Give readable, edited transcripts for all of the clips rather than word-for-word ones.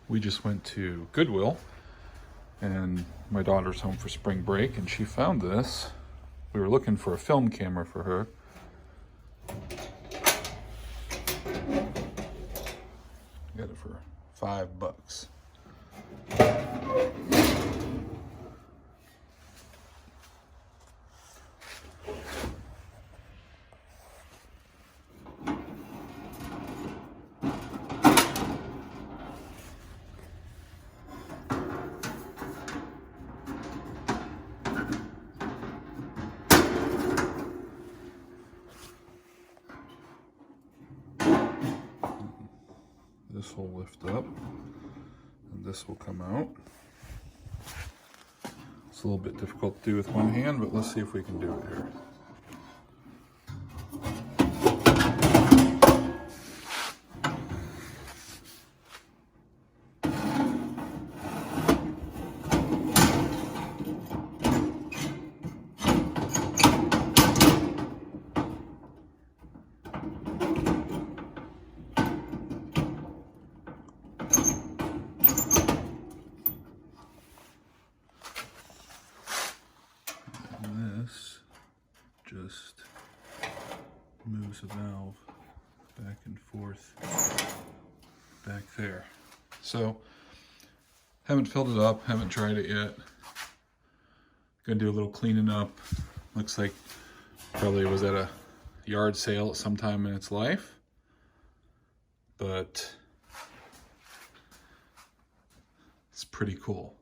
We just went to Goodwill, and my daughter's home for spring break, and she found this. We were looking for a film camera for her. Got it for $5. This will lift up, and this will come out. It's a little bit difficult to do with one hand, but let's see if we can do it here. This just moves a valve back and forth back there. So, haven't filled it up, haven't tried it yet. Gonna do a little cleaning up. Looks like probably was at a yard sale at some time in its life, but it's pretty cool.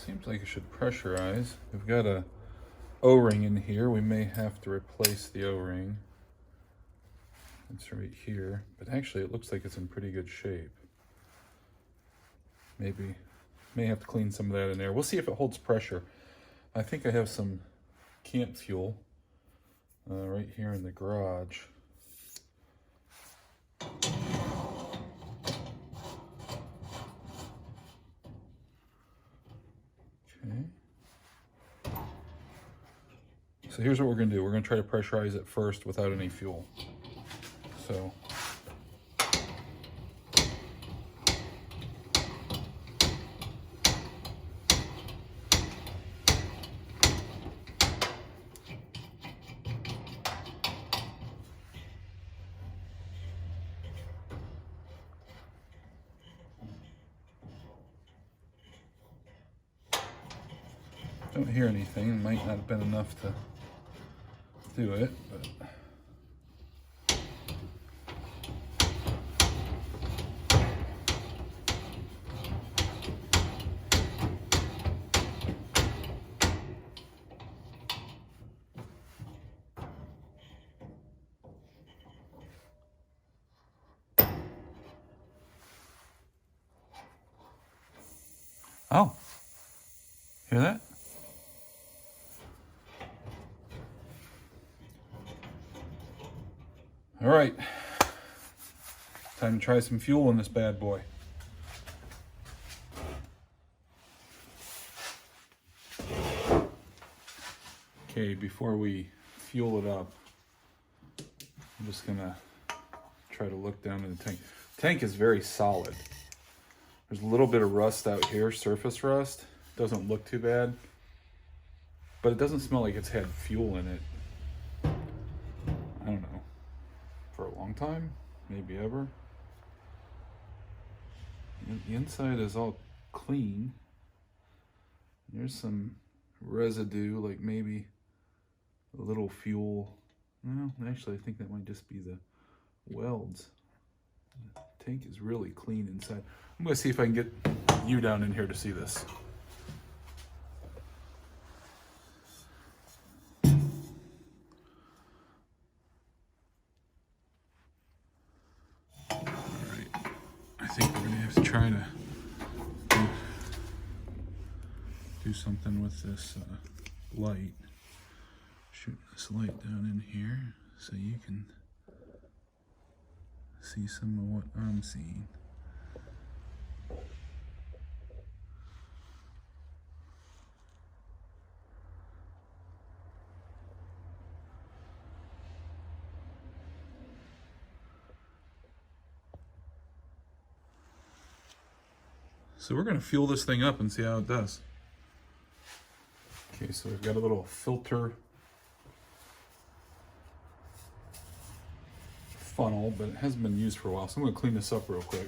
Seems like it should pressurize. We've got a O-ring in here. We may have to replace the O-ring. It's right here, but actually it looks like it's in pretty good shape. May have to clean some of that in there. We'll see if it holds pressure. I think I have some camp fuel right here in the garage. Okay. So here's what we're going to do. We're going to try to pressurize it first without any fuel. So don't hear anything. It might not have been enough to do it, but oh, hear that? All right, time to try some fuel in this bad boy. Okay, before we fuel it up, I'm just gonna try to look down in the tank. The tank is very solid. There's a little bit of rust out here, surface rust. Doesn't look too bad, but it doesn't smell like it's had fuel in it. I don't know, for a long time, maybe ever. The inside is all clean. There's some residue, like maybe a little fuel. No, actually, I think that might just be the welds. The tank is really clean inside. I'm gonna see if I can get you down in here to see this. was trying to do something with this light. Shoot this light down in here so you can see some of what I'm seeing. So we're going to fuel this thing up and see how it does. Okay, so we've got a little filter funnel, but it hasn't been used for a while, so I'm going to clean this up real quick.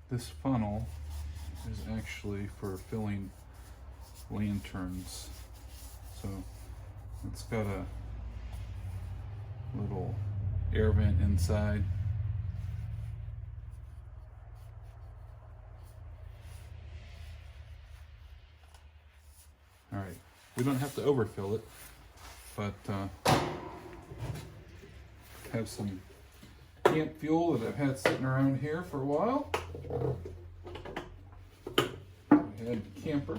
This funnel is actually for filling lanterns. So it's got a little air vent inside. All right, we don't have to overfill it, but have some camp fuel that I've had sitting around here for a while. We had the camper.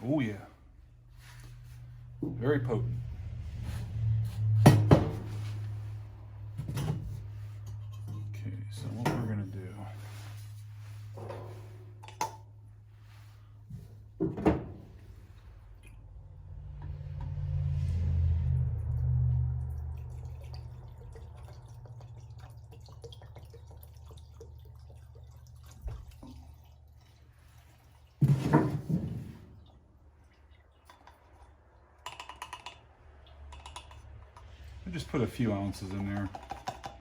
Oh yeah, very potent. Okay, so what we're gonna do, I just put a few ounces in there.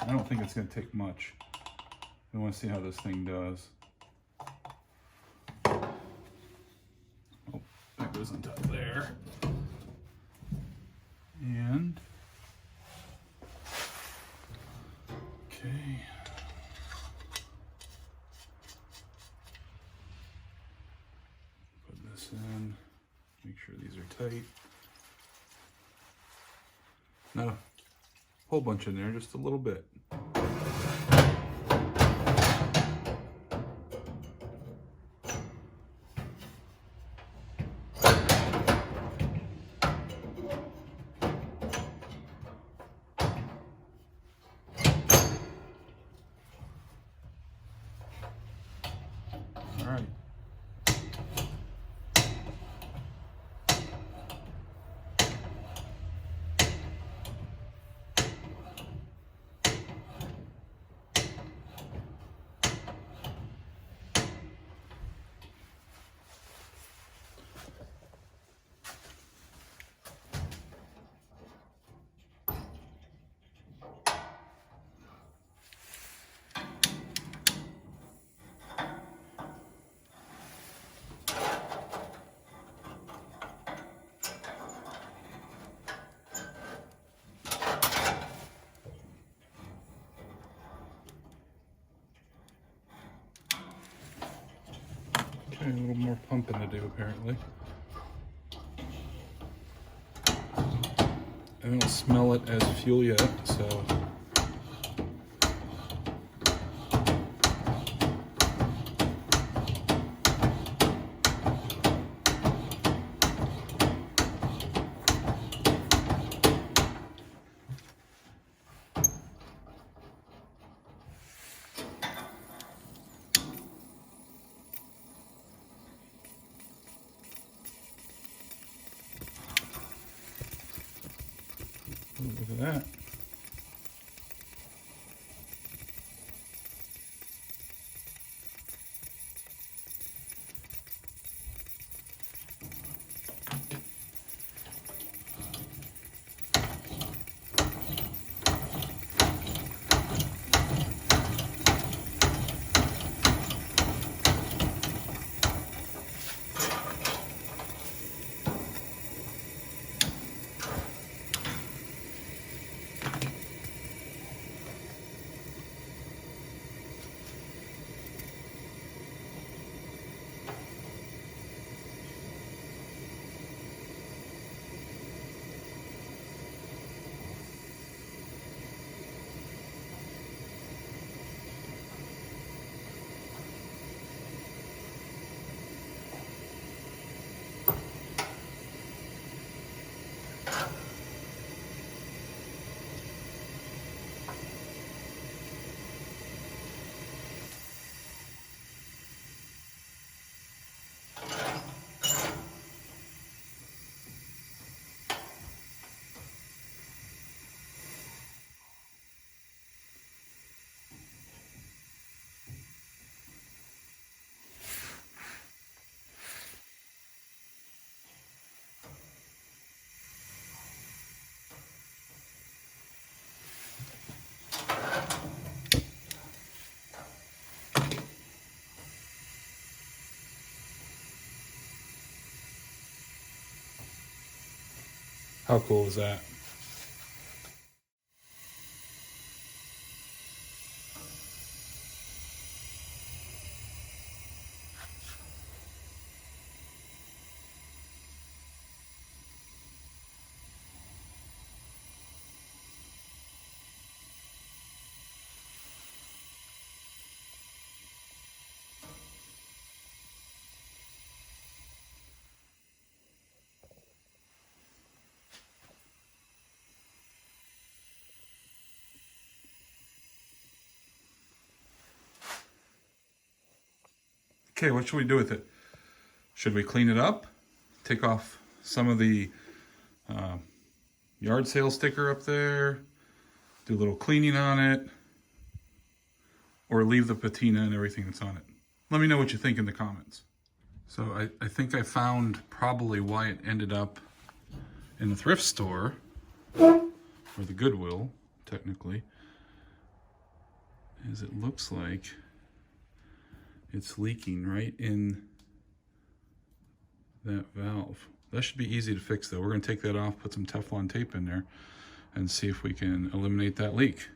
I don't think it's going to take much. I want to see how this thing does. Oh, that goes on top there. And okay. Put this in. Make sure these are tight. Not a whole bunch in there, just a little bit. All right. Okay, a little more pumping to do apparently. I don't smell it as fuel yet, so look at that. How cool is that? Okay, what should we do with it? Should we clean it up? Take off some of the yard sale sticker up there? Do a little cleaning on it? Or leave the patina and everything that's on it? Let me know what you think in the comments. So I think I found probably why it ended up in the thrift store, or the Goodwill, technically, is it looks like it's leaking right in that valve. That should be easy to fix though. We're gonna take that off, put some Teflon tape in there, and see if we can eliminate that leak.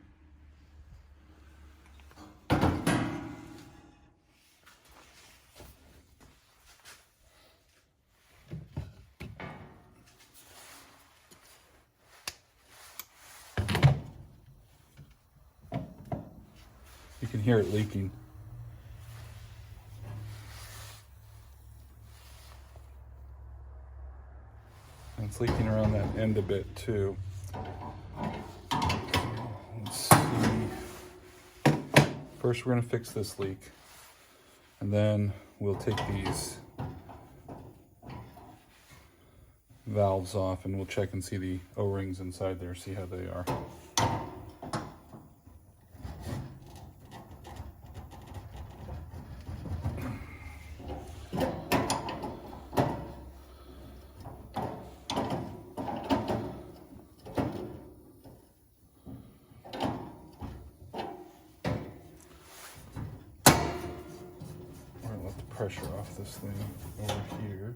You can hear it leaking. And it's leaking around that end a bit too. Let's see. First we're gonna fix this leak. And then we'll take these valves off and we'll check and see the O-rings inside there, see how they are. Pressure off this thing over here.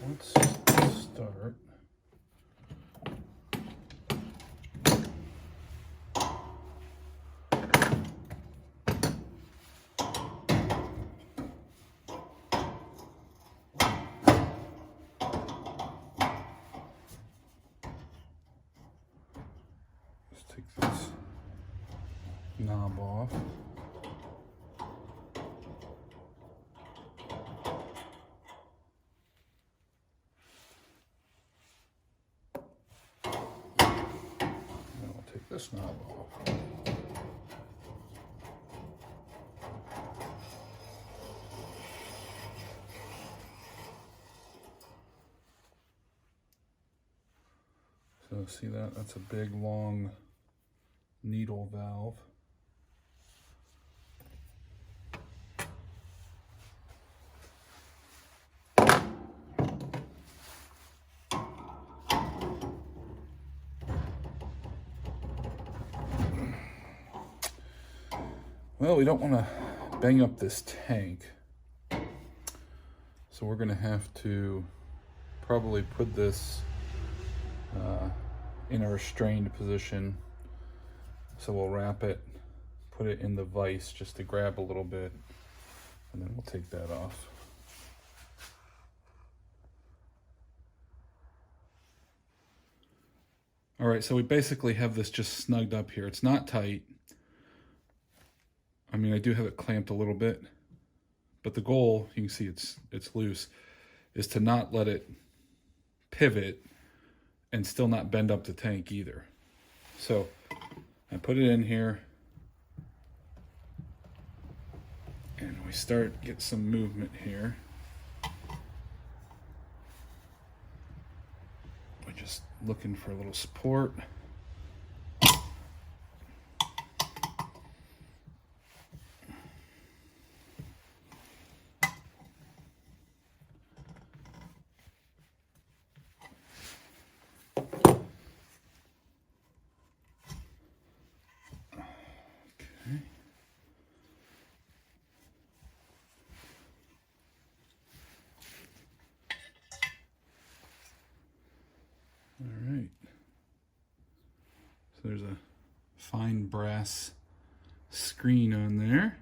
Let's start. Let's take this knob off. This knob off. So see that? That's a big long needle valve. Well, we don't want to bang up this tank, so we're going to have to probably put this in a restrained position. So we'll wrap it, put it in the vise just to grab a little bit, and then we'll take that off. All right, so we basically have this just snugged up here. It's not tight. I mean, I do have it clamped a little bit, but the goal, you can see it's loose, is to not let it pivot and still not bend up the tank either. So I put it in here and we get some movement here. looking for a little support. All right. So there's a fine brass screen on there.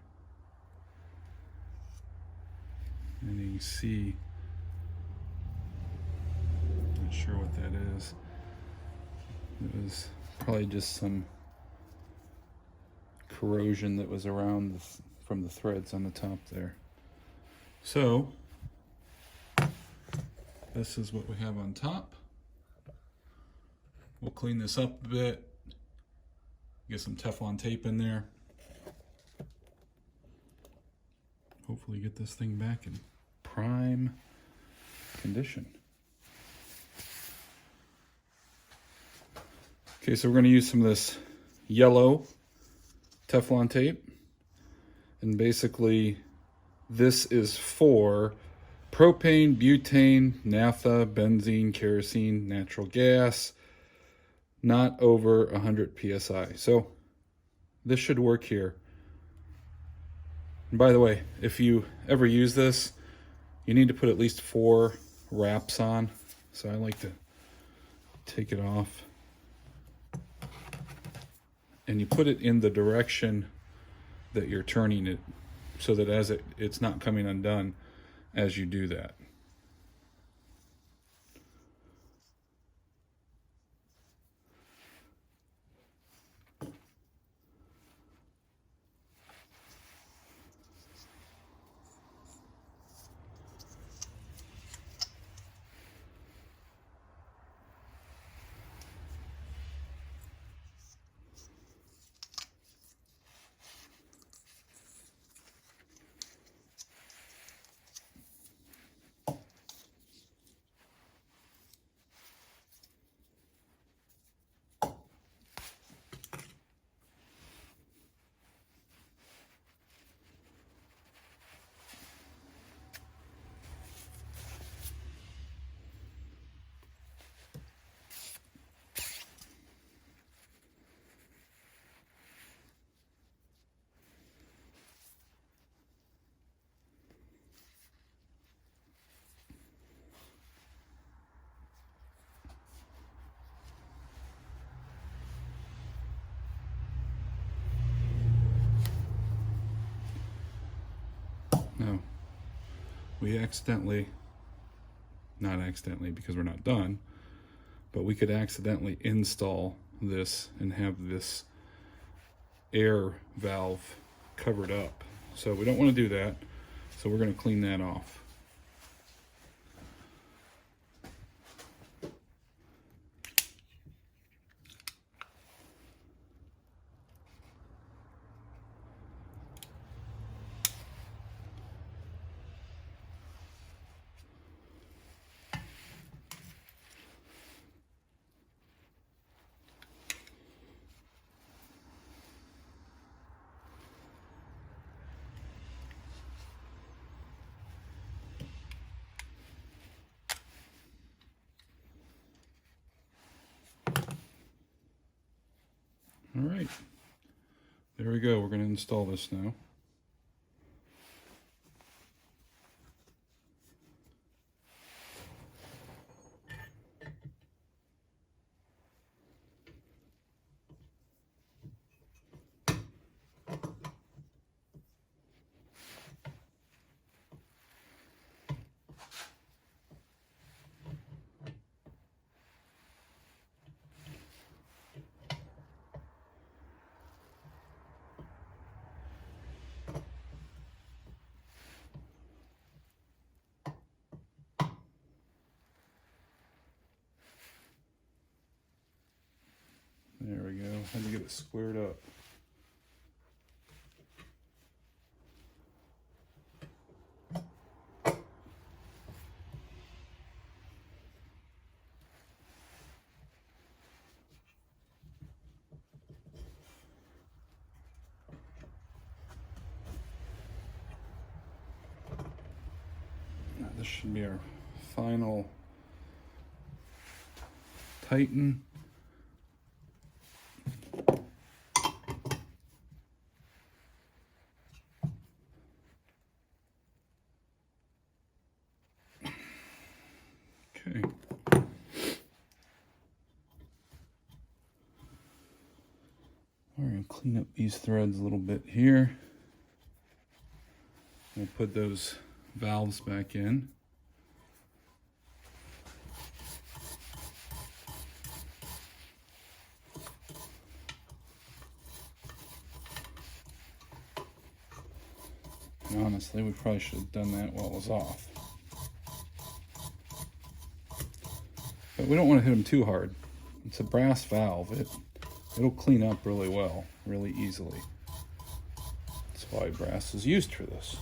And you can see, not sure what that is. It was probably just some corrosion that was around from the threads on the top there. So this is what we have on top. We'll clean this up a bit, get some Teflon tape in there. Hopefully get this thing back in prime condition. Okay, so we're going to use some of this yellow Teflon tape. And basically this is for propane, butane, naphtha, benzene, kerosene, natural gas, not over 100 psi. So this should work here. And by the way, if you ever use this, you need to put at least 4 wraps on. So I like to take it off. And you put it in the direction that you're turning it, so that as it's not coming undone as you do that. Now, we not accidentally because we're not done, but we could accidentally install this and have this air valve covered up. So we don't want to do that. So we're going to clean that off. All right, there we go. We're going to install this now. There we go. Had to get it squared up. this should be our final tighten. Okay. We're going to clean up these threads a little bit here. We'll put those valves back in. And honestly, we probably should have done that while it was off. But we don't want to hit them too hard. It's a brass valve. It'll clean up really well, really easily. That's why brass is used for this.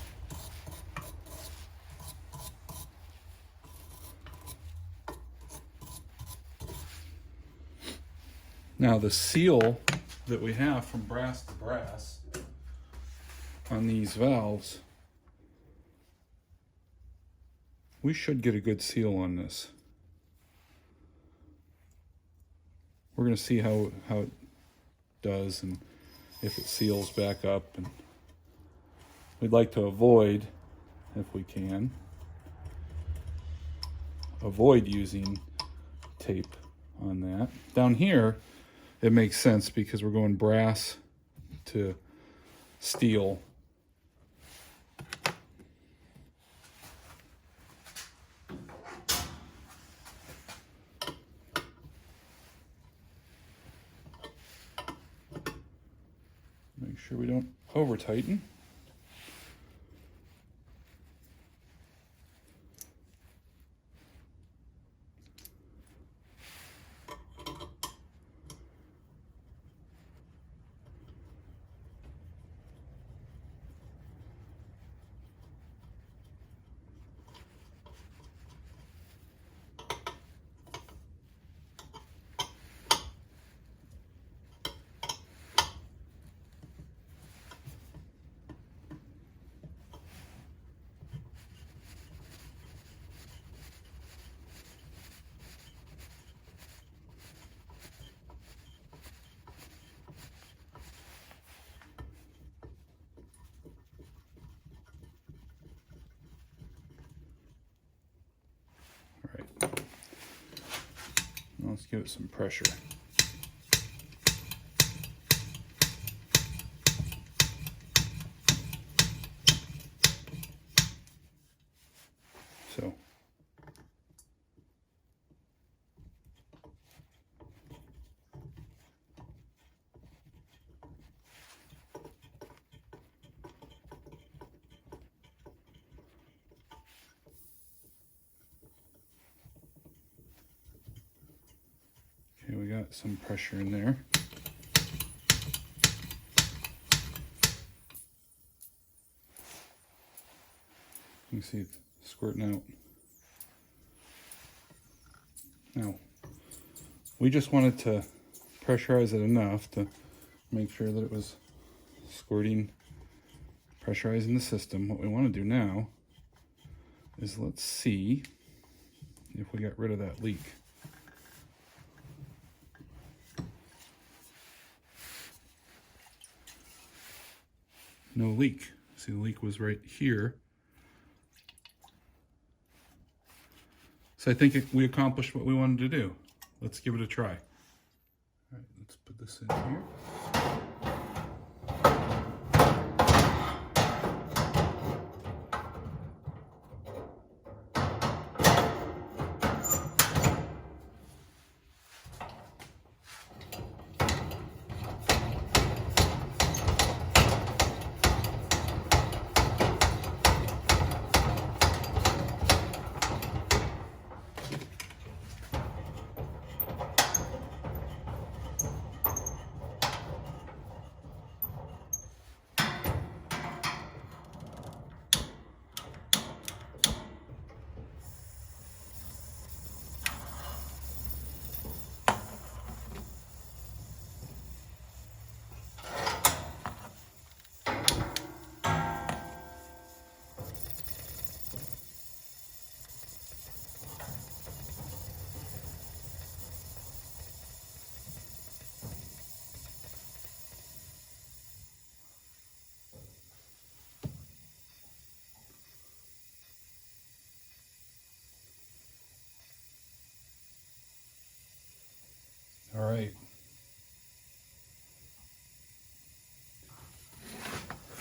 Now the seal that we have from brass to brass on these valves, we should get a good seal on this. We're going to see how it does and if it seals back up. And we'd like to avoid, if we can, avoid using tape on that. Down here, it makes sense because we're going brass to steel. Make sure we don't over tighten. Let's give it some pressure. So okay, we got some pressure in there. You can see it squirting out. Now, we just wanted to pressurize it enough to make sure that it was squirting, pressurizing the system. What we want to do now is let's see if we got rid of that leak. No leak. See, the leak was right here. So I think we accomplished what we wanted to do. Let's give it a try. All right, let's put this in here.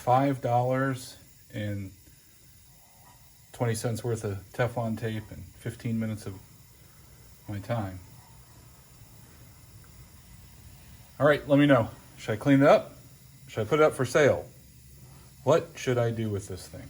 $5 and 20 cents worth of Teflon tape and 15 minutes of my time. All right, let me know. Should I clean it up? Should I put it up for sale? What should I do with this thing?